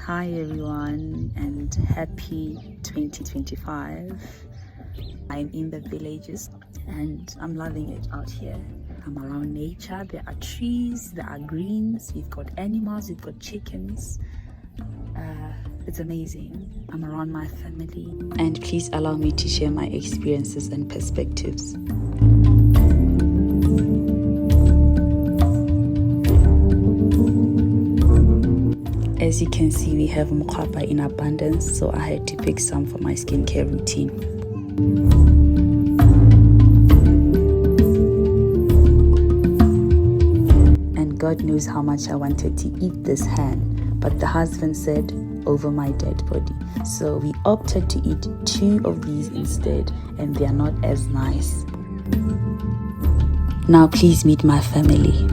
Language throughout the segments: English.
Hi everyone and happy 2025. I'm in the villages and I'm loving it out here. I'm around nature. There are trees, there are greens, we've got animals, we've got chickens. It's amazing. I'm around my family. And please allow me to share my experiences and perspectives. As you can see, we have mokgwapa in abundance, so I had to pick some for my skincare routine. And God knows how much I wanted to eat this ham, but the husband said, over my dead body. So we opted to eat 2 of these instead, and they are not as nice. Now please meet my family.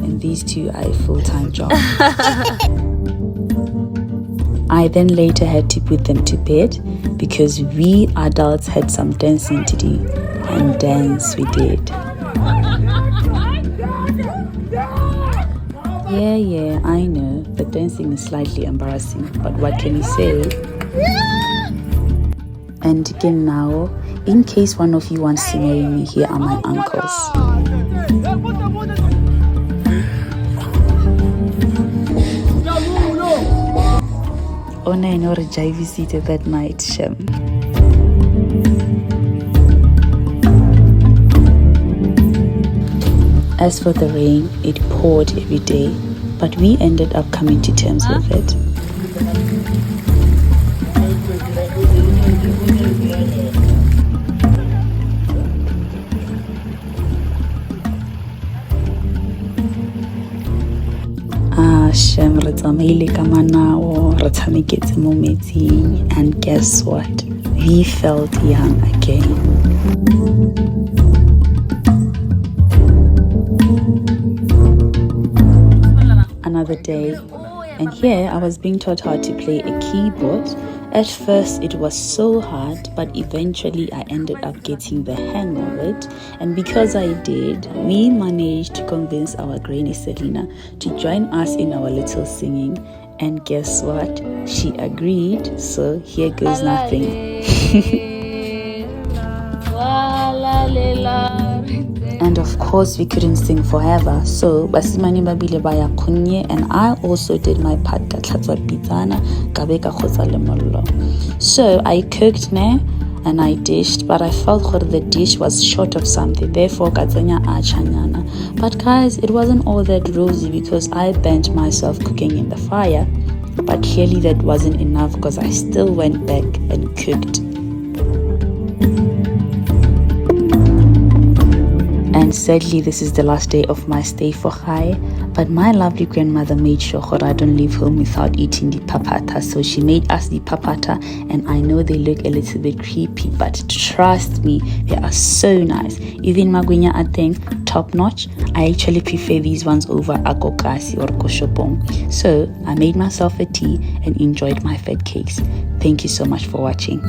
And these 2 are a full-time job. I then later had to put them to bed because we adults had some dancing to do, and dance we did. Yeah, I know, the dancing is slightly embarrassing, but what can you say? And again now, in case one of you wants to marry me, here are my uncles. Ona and Orajai visited that night, Shem. As for the rain, it poured every day, but we ended up coming to terms with it. Shem re tsamaile ka manao, re tshameketse mo metsing, and guess what? We felt young again. Another day, and here I was being taught how to play a keyboard. At first it was so hard, but eventually I ended up getting the hang of it, and because I did, we managed to convince our granny Selina to join us in our little singing, and guess what? She agreed, so here goes nothing. And of course we couldn't sing forever, so basimane ba bile ba ya khunye, and I also did my part ka tlhatswa pitsana ka be ka khotsa le mollo. So I cooked and I dished, but I felt that the dish was short of something, therefore ka tsenya achanyana. But guys, it wasn't all that rosy because I burnt myself cooking in the fire, but clearly that wasn't enough because I still went back and cooked. And sadly, this is the last day of my stay for Gai, but my lovely grandmother made sure that I don't leave home without eating the papata. So she made us the papata, and I know they look a little bit creepy, but trust me, they are so nice. Even Magunya, I think, top notch. I actually prefer these ones over akokasi or koshopong. So I made myself a tea and enjoyed my fed cakes. Thank you so much for watching.